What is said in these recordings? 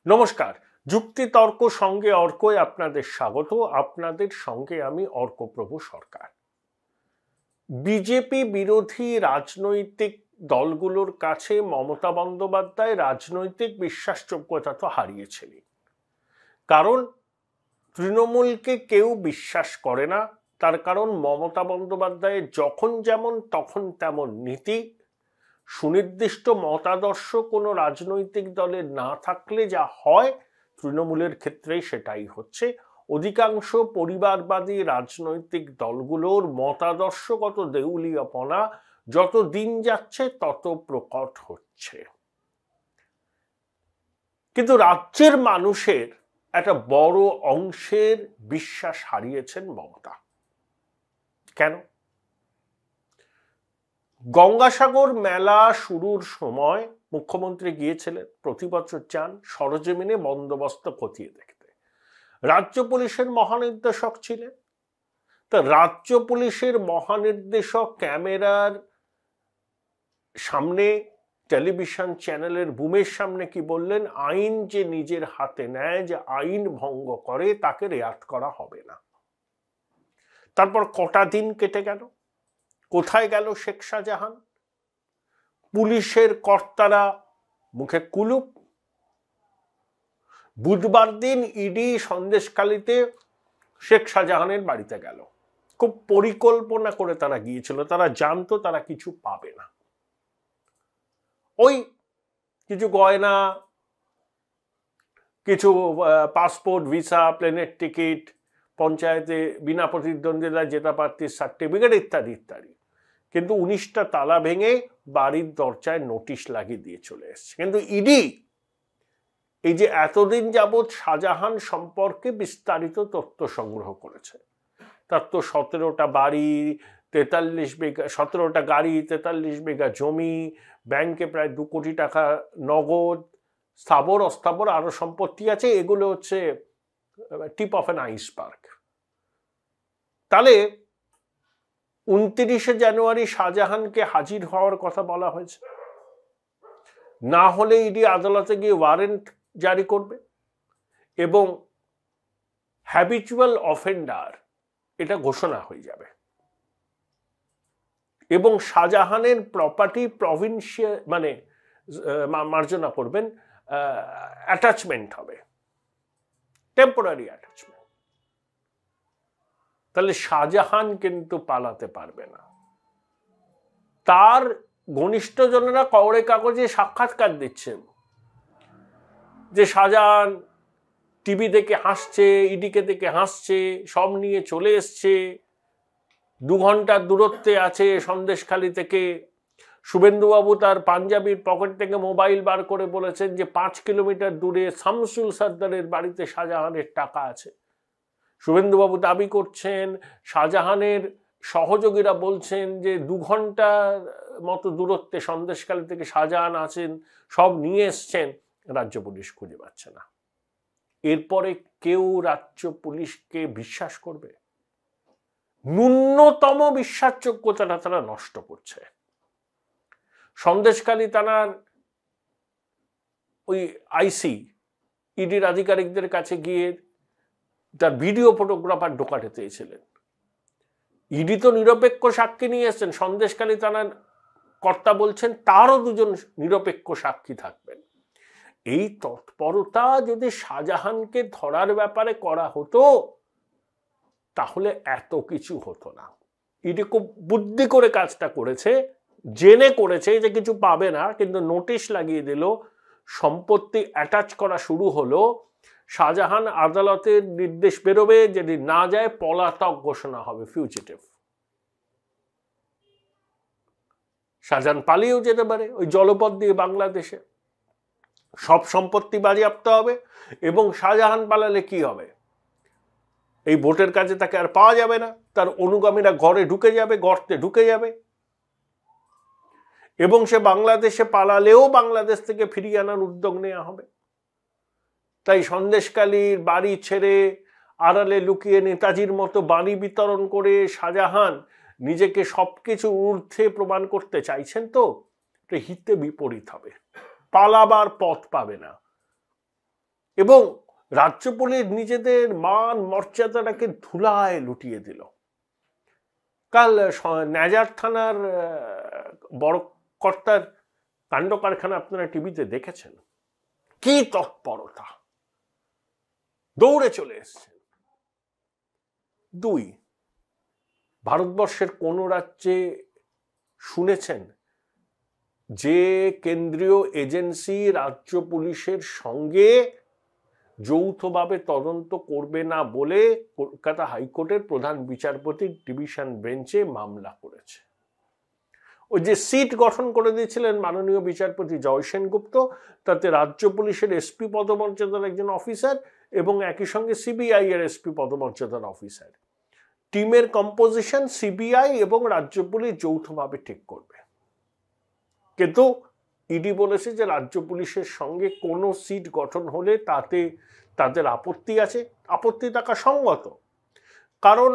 নমস্কার। যুক্তি তর্ক সঙ্গে অর্কয় আপনাদের স্বাগত। আপনাদের সঙ্গে আমি অর্কপ্রভু সরকার। বিজেপি বিরোধী রাজনৈতিক দলগুলোর কাছে মমতা বন্দ্যোপাধ্যায় রাজনৈতিক বিশ্বাসযোগ্যতা তো হারিয়েছেনই, কারণ তৃণমূলকে কেউ বিশ্বাস করে না। তার কারণ মমতা বন্দ্যোপাধ্যায়ের যখন যেমন তখন তেমন নীতি, সুনির্দিষ্ট মতাদর্শ কোনো রাজনৈতিক দলের না থাকলে যা হয় তৃণমূলের ক্ষেত্রেই সেটাই হচ্ছে। অধিকাংশ পরিবারবাদী রাজনৈতিক দলগুলোর মতাদর্শগত দেউলিয়াপনা যত দিন যাচ্ছে তত প্রকট হচ্ছে। কিন্তু রাজ্যের মানুষের একটা বড় অংশের বিশ্বাস হারিয়েছেন মমতা। কেন? গঙ্গাসাগর মেলা শুরুর সময় মুখ্যমন্ত্রী গিয়েছিলেন, প্রতি বছর যান, সরজমিনে বন্দোবস্ত খতিয়ে দেখতে। রাজ্য পুলিশের মহানির্দেশক ছিলেন। তা রাজ্য পুলিশের মহানির্দেশক ক্যামেরার সামনে, টেলিভিশন চ্যানেলের বুমের সামনে কি বললেন? আইন যে নিজের হাতে নেয়, যে আইন ভঙ্গ করে তাকে রেয়াত করা হবে না। তারপর কটা দিন কেটে গেল, কোথায় গেল শেখ শাহজাহান? পুলিশের কর্তারা মুখে কুলুপ। বুধবার দিন ইডি সন্দেশখালীতে শেখ শাহজাহানের বাড়িতে গেল। খুব পরিকল্পনা করে তারা গিয়েছিল, তারা জানতো তারা কিছু পাবে না। ওই কিছু গয়না, কিছু পাসপোর্ট, ভিসা, প্লেনের টিকিট, পঞ্চায়েতে বিনা প্রতিদ্বন্দ্বিতায় জেতা প্রার্থীর সার্টিফিকেট ইত্যাদি ইত্যাদি। কিন্তু 19টা তালা ভেঙে বাড়ির দরজায় নোটিশ লাগিয়ে দিয়ে চলে এসছে। কিন্তু ইডি এই যে এতদিন যাবৎ শাহজাহান সম্পর্কে বিস্তারিত তথ্য সংগ্রহ করেছে, তার তো 17টা বাড়ি, 43 বিঘা, 17টা গাড়ি, 43 বিঘা জমি, ব্যাংকে প্রায় 2 কোটি টাকা নগদ, স্থাবর অস্থাবর আরো সম্পত্তি আছে। এগুলো হচ্ছে টিপ অফ অ্যান আইসবার্গ। তাহলে 29শে জানুয়ারি শাহজাহানকে হাজির হওয়ার কথা বলা হয়েছে, না হলে ইডি আদালতে গিয়ে ওয়ারেন্ট জারি করবে এবং হ্যাবিচুয়াল অফেন্ডার এটা ঘোষণা হয়ে যাবে এবং শাহজাহানের প্রপার্টি প্রভিন্সিয়াল মানে মার্জনা করবেন, অ্যাটাচমেন্ট হবে, টেম্পোরারি অ্যাটাচমেন্ট। তাহলে শাহজাহান কিন্তু পালাতে পারবে না। তার ঘনিষ্ঠজনেরা খবরে কাগজে সাক্ষাৎকার দিচ্ছেন যে শাহজাহান টিভি দেখে হাসছে, ইডিকে দেখে হাসছে, সব নিয়ে চলে এসছে, 2 ঘন্টার দূরত্বে আছে সন্দেশখালী থেকে। শুভেন্দুবাবু তার পাঞ্জাবির পকেট থেকে মোবাইল বার করে বলেছেন যে 5 কিলোমিটার দূরে শামসুল সর্দারের বাড়িতে শাহজাহানের টাকা আছে। শুভেন্দুবাবু দাবি করছেন, শাহজাহানের সহযোগীরা বলছেন যে 2 ঘন্টার মতো দূরত্বে সন্দেশখালী থেকে শাহজাহান আছেন, সব নিয়ে এসছেন। রাজ্য পুলিশ খুঁজে পাচ্ছে না। এরপরে কেউ রাজ্য পুলিশকে বিশ্বাস করবে? ন্যূনতম বিশ্বাসযোগ্যতাটা তারা নষ্ট করছে। সন্দেশখালী থানার ওই আইসি ইডির আধিকারিকদের কাছে গিয়ে তার ভিডিও ফটোগ্রাফার ঢোকাতে চেয়েছিলেন। ইডি তো নিরপেক্ষ সাক্ষী নিয়ে এসছেন, সন্দেশখালী থানার কর্তা বলছেন তারও 2 জন নিরপেক্ষ সাক্ষী থাকবেন। এই তৎপরতা যদি শাহজাহানকে ধরার ব্যাপারে করা হতো তাহলে এত কিছু হতো না। ইডি খুব বুদ্ধি করে কাজটা করেছে, জেনে করেছে যে কিছু পাবে না, কিন্তু নোটিশ লাগিয়ে দিল, সম্পত্তি অ্যাটাচ করা শুরু হলো। শাহজাহান আদালতের নির্দেশ বেরোবে, যদি না যায় পলাতক ঘোষণা হবে, ফিউজিটিভ। শাহজাহান পালিয়েও যেতে পারে ওই জলপথ দিয়ে বাংলাদেশে, সব সম্পত্তি বাজেয়াপ্ত হবে। এবং শাহজাহান পালালে কি হবে? এই ভোটের কাজে তাকে আর পাওয়া যাবে না, তার অনুগামীরা ঘরে ঢুকে যাবে, গর্তে ঢুকে যাবে, এবং সে বাংলাদেশে পালালেও বাংলাদেশ থেকে ফিরিয়ে আনার উদ্যোগ নেওয়া হবে। তাই সন্দেশখালীর বাড়ি ছেড়ে আড়ালে লুকিয়ে নেতাজির মতো বাণী বিতরণ করে শাহজাহান নিজেকে সবকিছু ঊর্ধ্বে প্রমাণ করতে চাইছেন। তো হিতে বিপরীত হবে, পালাবার পথ পাবে না। এবং রাজ্য পুলিশ নিজেদের মান মর্যাদাটাকে ধুলায় লুটিয়ে দিল। কাল নাজার থানার বড় কর্তার কাণ্ড কারখানা আপনারা টিভিতে দেখেছেন, কি তৎপরতা, দৌড়ে চলে এসছেন। 2, ভারতবর্ষের কোন রাজ্যে শুনেছেন যে কেন্দ্রীয় এজেন্সি রাজ্য পুলিশের সঙ্গে যৌথভাবে তদন্ত করবে না বলে কলকাতা হাইকোর্টের প্রধান বিচারপতি ডিভিশন বেঞ্চে মামলা করেছে? ওই যে সিট গঠন করে দিয়েছিলেন মাননীয় বিচারপতি জয় সেনগুপ্ত, তাতে রাজ্য পুলিশের এসপি পদমর্যাদার একজন অফিসার এবং একই সঙ্গে সিবিআই এর এসপি পদমর্যাদার অফিসার, টিমের কম্পোজিশন সিবিআই এবং রাজ্য পুলিশ যৌথভাবে ঠিক করবে। কিন্তু ইডি বলেছে যে রাজ্য পুলিশের সঙ্গে কোনো সিট গঠন হলে তাতে তাদের আপত্তি আছে। আপত্তি থাকা সঙ্গত, কারণ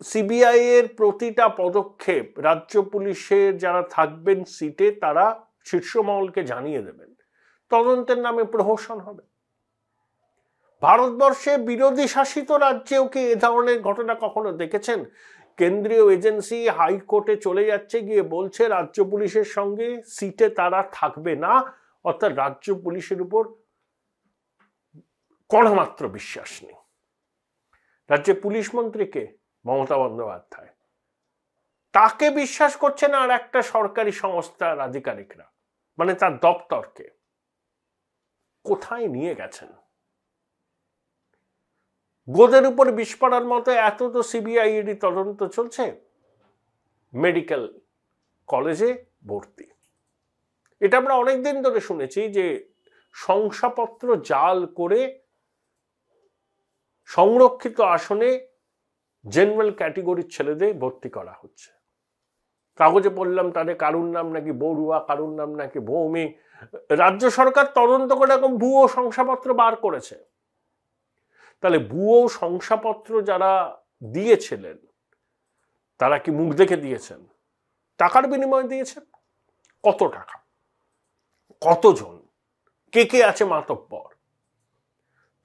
সিবিআই এর প্রতিটা পদক্ষেপ রাজ্য পুলিশের যারা থাকবেন সিটে তারা শীর্ষমহলকে জানিয়ে দেবেন, তদন্তের নামে প্রহসন হবে। ভারতবর্ষে বিরোধী শাসিত রাজ্যেও কি এ ধরনের ঘটনা কখনো দেখেছেন? কেন্দ্রীয় এজেন্সি হাইকোর্টে চলে যাচ্ছে, গিয়ে বলছে রাজ্য পুলিশের সঙ্গে সিটে তারা থাকবে না, অর্থাৎ রাজ্য পুলিশের উপর কণামাত্র বিশ্বাস নেই। রাজ্যের পুলিশ মন্ত্রীকে মমতা বন্দ্যোপাধ্যায়, তাকে বিশ্বাস করছে না আর একটা সরকারি সংস্থার আধিকারিকরা, মানে তার দপ্তরকে। কোথায় নিয়ে গেছেন? গোদের উপর বিষ পড়ার মতো এত তো সিবিআই ইডি তদন্ত চলছে। মেডিকেল কলেজে ভর্তি, এটা আমরা অনেকদিন ধরে শুনেছি যে শংসাপত্র জাল করে সংরক্ষিত আসনে জেনারেল ক্যাটেগরির ছেলেদের ভর্তি করা হচ্ছে। কাগজে পড়লাম তাদের কারুর নাম নাকি বড়ুয়া, কারুর নাম নাকি ভৌমিক। রাজ্য সরকার তদন্ত করে এরকম ভুয়ো শংসাপত্র বার করেছে। তাহলে ভুয়ো শংসাপত্র যারা দিয়েছিলেন তারা কি মুখ দেখে দিয়েছেন? টাকার বিনিময়ে দিয়েছেন? কত টাকা, কতজন, কে কে আছে মাতব্বর?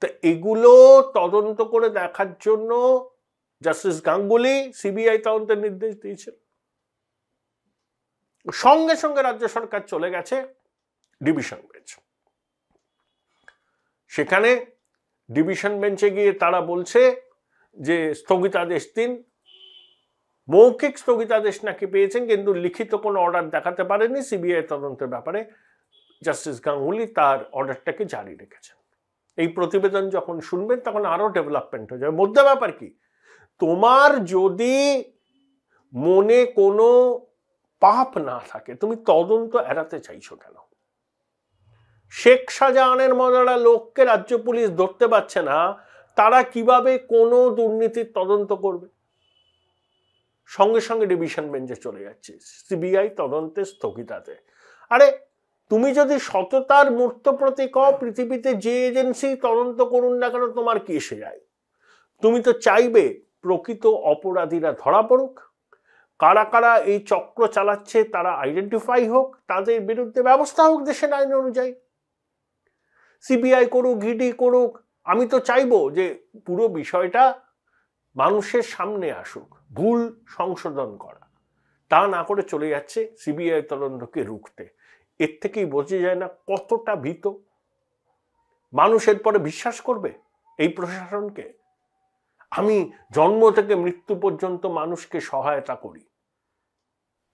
তা এগুলো তদন্ত করে দেখার জন্য জাস্টিস গাঙ্গুলি সিবিআই তদন্তের নির্দেশ দিয়েছিল। সঙ্গে সঙ্গে রাজ্য সরকার চলে গেছে ডিভিশন বেঞ্চ। সেখানে ডিভিশন বেঞ্চে গিয়ে তারা বলছে যে স্থগিতাদেশ দিন। মৌখিক স্থগিতাদেশ নাকি পেয়েছেন, কিন্তু লিখিত কোনো অর্ডার দেখাতে পারেনি সিবিআই তদন্তের ব্যাপারে। জাস্টিস গাঙ্গুলি তার অর্ডারটাকে জারি রেখেছেন। এই প্রতিবেদন যখন শুনবেন তখন আরো ডেভেলপমেন্ট হয়ে যাবে। মধ্যে ব্যাপার কি, তোমার যদি মনে কোনো পাপ না থাকে তুমি তদন্ত এড়াতে চাইছো কেন? শেখ শাহজাহানের মজারা লোককে রাজ্য পুলিশ ধরতে পারছে না, তারা কিভাবে কোনো দুর্নীতির তদন্ত করবে? সঙ্গে সঙ্গে ডিভিশন বেঞ্চে চলে যাচ্ছে সিবিআই তদন্তে স্থগিতাতে। আরে তুমি যদি সততার মূর্ত প্রতীক হও, পৃথিবীতে যে এজেন্সি তদন্ত করুন না কেন তোমার কি এসে যায়? তুমি তো চাইবে প্রকৃত অপরাধীরা ধরা পড়ুক, কারা কারা এই চক্র চালাচ্ছে তারা আইডেন্টিফাই হোক, তাদের বিরুদ্ধে ব্যবস্থা হোক দেশের আইন অনুযায়ী। সিবিআই করুক, ইডি করুক, আমি তো চাইবো যে পুরো বিষয়টা মানুষের সামনে আসুক, ভুল সংশোধন করা। তা না করে চলে যাচ্ছে সিবিআই তদন্তকে রুখতে। এর থেকেই বোঝা যায় না কতটা ভীত মানুষের পরে বিশ্বাস করবে এই প্রশাসনকে। আমি জন্ম থেকে মৃত্যু পর্যন্ত মানুষকে সহায়তা করি,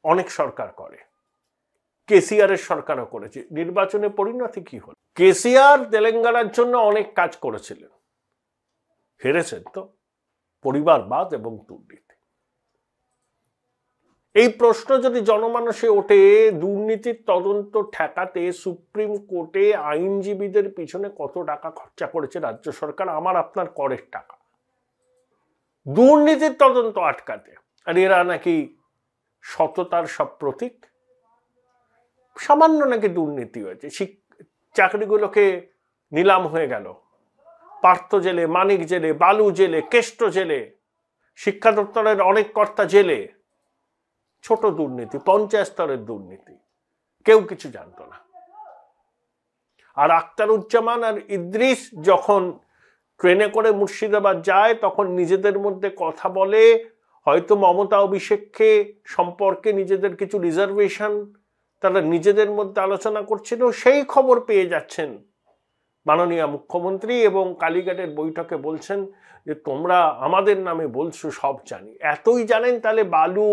অনেক সরকার করে, কেসিআর এর সরকারও করেছে। নির্বাচনে পরিণতি কি হল? কেসিআর তেলেঙ্গানার জন্য অনেক কাজ করেছিলেন, হেরেছেন তো, পরিবারবাদ এবং দুর্নীতি। এই প্রশ্ন যদি জনমানসে ওঠে, দুর্নীতির তদন্ত ঠেকাতে সুপ্রিম কোর্টে আইনজীবীদের পিছনে কত টাকা খরচা করেছে রাজ্য সরকার, আমার আপনার করের টাকা, দুর্নীতির তদন্ত আটকাতে। আর এরা নাকি সততার সব প্রতীক। সামান্য নাকি দুর্নীতি হয়েছে, চাকরিগুলোকে নিলাম হয়ে গেল, পার্থ জেলে, মানিক জেলে, বালু জেলে, কেষ্ট জেলে, শিক্ষা দপ্তরের অনেক কর্তা জেলে। ছোট দুর্নীতি, পঞ্চায়েত স্তরের দুর্নীতি, কেউ কিছু জানতো না। আর আখতারুজ্জামান আর ইদ্রিস যখন ট্রেনে করে মুর্শিদাবাদ যায় তখন নিজেদের মধ্যে কথা বলে, হয়তো মমতা অভিষেককে সম্পর্কে নিজেদের কিছু রিজার্ভেশন তারা নিজেদের মধ্যে আলোচনা করছিল, সেই খবর পেয়ে যাচ্ছেন মাননীয় মুখ্যমন্ত্রী এবং কালীঘাটের বৈঠকে বলছেন যে তোমরা আমাদের নামে বলছো, সব জানি। এতই জানেন তাহলে বালু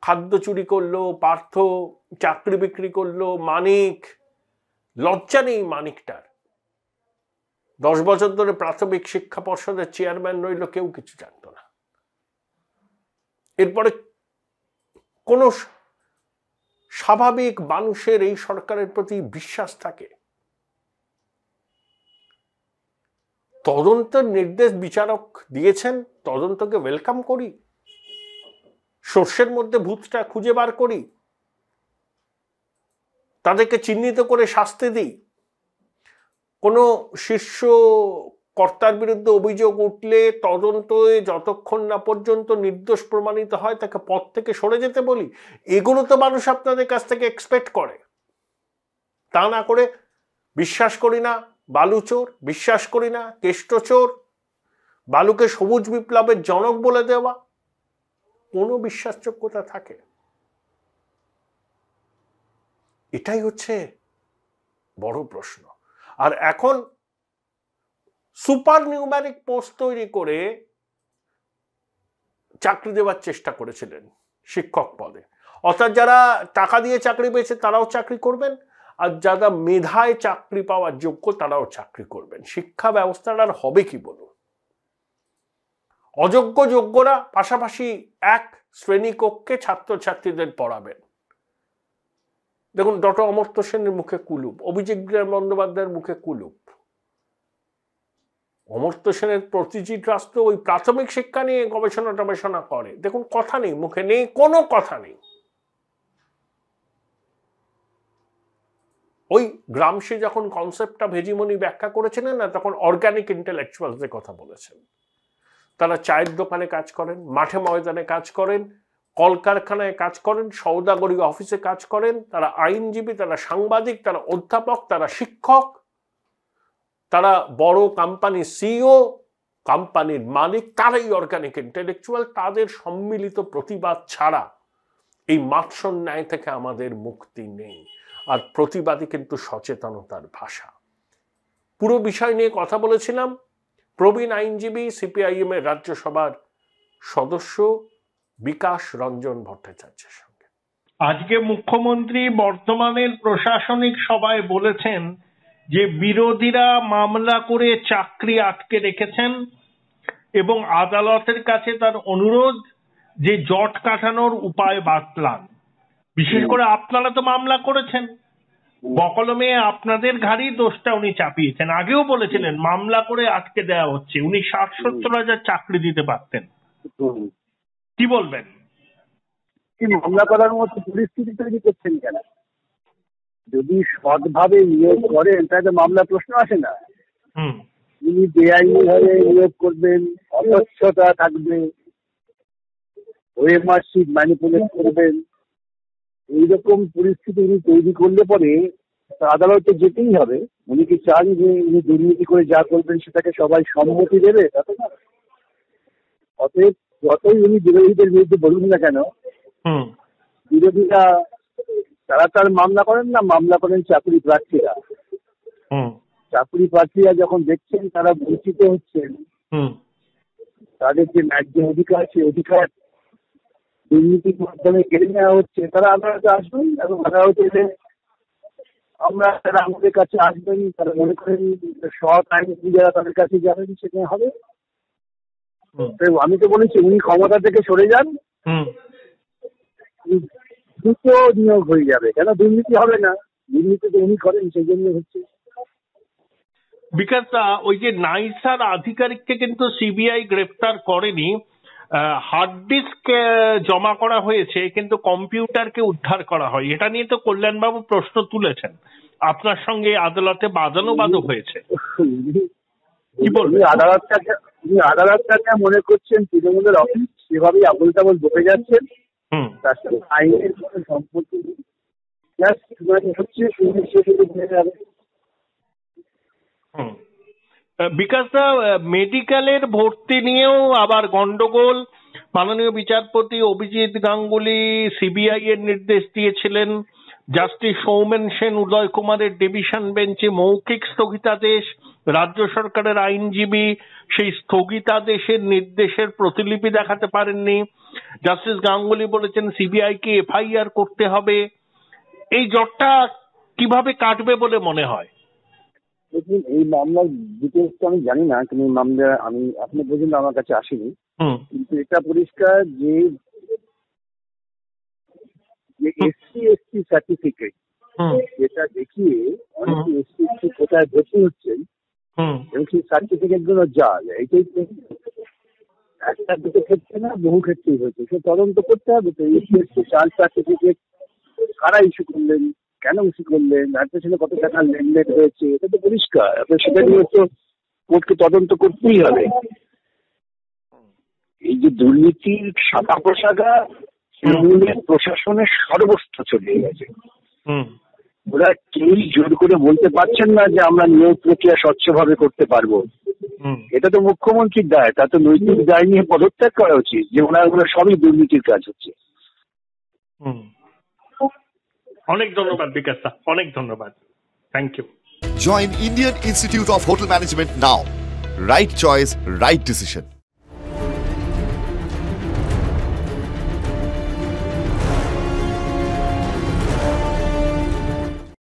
খাদ্য চুরি করলো, পার্থ চাকরি বিক্রি করলো, মানিক, লজ্জা নেই মানিকটার, 10 বছর ধরে প্রাথমিক শিক্ষা পর্ষদের চেয়ারম্যান রইল, কেউ কিছু জানতো না। এরপরে কোন স্বাভাবিক মানুষের এই সরকারের প্রতি বিশ্বাস থাকে? তদন্তের নির্দেশ বিচারক দিয়েছেন, তদন্তকে ওয়েলকাম করি, সর্ষের মধ্যে ভূতটা খুঁজে বার করি, তাদেরকে চিহ্নিত করে শাস্তি দিই। কোনো শীর্ষ কর্তার বিরুদ্ধে অভিযোগ উঠলে তদন্তে যতক্ষণ না পর্যন্ত নির্দোষ প্রমাণিত হয় তাকে পদ থেকে সরে যেতে বলি। এগুলো তো মানুষ আপনাদের কাছ থেকে এক্সপেক্ট করে। তা না করে বিশ্বাস করি না বালু চোর, বিশ্বাস করি না কেষ্ট চোর, বালুকে সবুজ বিপ্লবের জনক বলে দেওয়া, কোনো বিশ্বাসযোগ্যতা থাকে? এটাই হচ্ছে বড় প্রশ্ন। আর এখন সুপার নিউম্যারিক পোস্ট তৈরি করে চাকরি দেওয়ার চেষ্টা করেছিলেন শিক্ষক পদে, অর্থাৎ যারা টাকা দিয়ে চাকরি পেয়েছে তারাও চাকরি করবেন, আর যারা মেধায় চাকরি পাওয়ার যোগ্য তারাও চাকরি করবেন। শিক্ষা ব্যবস্থার হবে কি বলুন? অযোগ্য যোগ্যরা পাশাপাশি এক শ্রেণীকক্ষে ছাত্রছাত্রীদের পড়াবেন। দেখুন, ডক্টর অমর্ত্য সেনের মুখে কুলুপ, অভিজিৎ বন্দ্যোপাধ্যায়ের মুখে কুলুপ। অমর্ত্য সেনের প্রতিটি রাষ্ট্র ওই প্রাথমিক শিক্ষা নিয়ে গবেষণা করে, দেখুন কথা নেই, মুখে নেই, কোনো কথা নেই। ওই গ্রামসি যখন কনসেপ্টটা ভেজিমনি ব্যাখ্যা করেছিলেন না, তখন অর্গানিক ইন্টেলেকচুয়ালসদের কথা বলেছেন। তারা চায়ের দোকানে কাজ করেন, মাঠে ময়দানে কাজ করেন, কলকারখানায় কাজ করেন, সৌদাগরি অফিসে কাজ করেন, তারা আইনজীবী, তারা সাংবাদিক, তারা অধ্যাপক, তারা শিক্ষক, তারা বড় কোম্পানির সিইও, কোম্পানির মালিক, তারাই অর্গানিক ইন্টেলেকচুয়াল। তাদের সম্মিলিত প্রতিবাদ ছাড়া এই মাৎসর ন্যায় থেকে আমাদের মুক্তি নেই। আর প্রতিবাদী কিন্তু সচেতনতার ভাষা। পুরো বিষয় নিয়ে কথা বলেছিলাম প্রবীণ আইনজীবী, সিপিআইএম এর রাজ্যসভার সদস্য বিকাশ রঞ্জন ভট্টাচার্যের সঙ্গে। আজকে মুখ্যমন্ত্রী বর্তমানের প্রশাসনিক সভায় বলেছেন যে বিরোধীরা মামলা করে চাকরি আটকে রেখেছেন এবং আদালতের কাছে তার অনুরোধ যে জট কাটানোর উপায় বাতলান। বিশেষ করে আপনারা তো মামলা করেছেন, বকলমে আপনাদের ঘাড়ি দোষটা উনি চাপিয়েছেন। আগেও বলেছিলেন মামলা করে আটকে দেওয়া হচ্ছে, উনি 60-70 হাজার চাকরি দিতে পারতেন। কি বলবেন? মামলা করার মতো পরিস্থিতি তৈরি করছেন কেন? যদি সৎভাবে নিয়োগ করেন তাহলে মামলা প্রশ্ন আসে না। তিনি বেআইনি ভাবে নিয়োগ করবেন, অস্বচ্ছতা থাকবে, ওএমআর শিট ম্যানিপুলেট করবেন, এইরকম পরিস্থিতি উনি তৈরি করলে পরে আদালতে যেতেই হবে। উনি কি চান যে উনি দুর্নীতি করে যা করবেন সেটাকে সবাই সম্মতি দেবে? তাতে না। অতএব যতই উনি বিরোধীদের বিরুদ্ধে বলুন না কেন, বিরোধীরা তারা তার মামলা করেন না, মামলা করেন চাকরি প্রার্থীরা। চাকরি প্রার্থীরা যখন দেখছেন তারা বঞ্চিত হচ্ছেন, তাদের যে ন্যায্য অধিকার, সেই অধিকার দুর্নীতির মাধ্যমে কেড়ে নেওয়া হচ্ছে, তারা আদালতে আসবেন এবং আদালতে এলে তারা আমাদের কাছে আসবেন। তারা মনে করেন সৎ আইনজীবী যারা তাদের কাছে যাবেন, সেখানে হবে। আমি তো বলেছি উনি ক্ষমতা থেকে সরে যান, দ্রুত নিয়োগ হয়ে যাবে, কেন দুর্নীতি হবে না। দুর্নীতি তো উনি করেন, সেই জন্য হচ্ছে। বিকাশ, ওই যে নাইসার আধিকারিককে কিন্তু সিবিআই গ্রেফতার করেনি, হার্ড ডিস্ক জমা করা হয়েছে কিন্তু কম্পিউটারকে উদ্ধার করা হয়। এটা নিয়ে তো কল্যাণবাবু প্রশ্ন তুলেছেন, আপনার সঙ্গে আদালতে বাদানুবাদও হয়েছে। কি বলবেন? আদালতটাকে মনে করছেন তৃণমূলের অফিস, সেভাবেই আবল তাবল বকে যাচ্ছেন। তার সাথে আইনের কোনো সম্পর্ক নেই। হচ্ছে বিকাশ দা, মেডিকেলের ভর্তি নিয়েও আবার গন্ডগোল। মাননীয় বিচারপতি অভিজিৎ গাঙ্গুলি সিবিআই এর নির্দেশ দিয়েছিলেন, জাস্টিস সৌমেন সেন উদয় কুমারের ডিভিশন বেঞ্চে মৌখিক স্থগিতাদেশ, রাজ্য সরকারের আইনজীবী সেই স্থগিতাদেশের নির্দেশের প্রতিলিপি দেখাতে পারেননি। জাস্টিস গাঙ্গুলি বলেছেন সিবিআই কে এফআইআর করতে হবে। এই জটটা কিভাবে কাটবে বলে মনে হয়? দেখুন, এই মামলার ডিটেলস তো আমি জানি না, কিন্তু এই মামলা আমি এখনো পর্যন্ত আমার কাছে আসেনি। কিন্তু এটা পরিষ্কার যে এসসি সার্টিফিকেট যেটা দেখিয়ে অনেকে এসসি কোথায় ভর্তি হচ্ছেন এবং সেই সার্টিফিকেট গুলো জাল, এইটাই তো একটা দুটো ক্ষেত্রে না, বহু ক্ষেত্রেই হয়েছে। সে তদন্ত করতে হবে তো এসসি জাল সার্টিফিকেট কারা ইস্যু করলেন, কেন ইস্যু করলেন, তার পেছনে কত টাকা লেনদেন হয়েছে, এটা তো পরিষ্কার। আপনার সেটা নিয়ে তো কোর্টকে তদন্ত করতেই হবে। এই যে দুর্নীতির শাখা প্রশাখা তৃণমূলের প্রশাসনের সর্বস্ব চলে গেছে। ওরা কেউই জোর করে বলতে পারছেন না যে আমরা নিয়োগ প্রক্রিয়া স্বচ্ছভাবে করতে পারবো। এটা তো মুখ্যমন্ত্রীর দায়, তা তো নৈতিক দায় নিয়ে পদত্যাগ করা উচিত যে ওনারগুলো সবই দুর্নীতির কাজ হচ্ছে। অনেক ধন্যবাদ বিকাশ দা, অনেক ধন্যবাদ, thank you. Join Indian Institute of Hotel Management now. Right choice, right decision.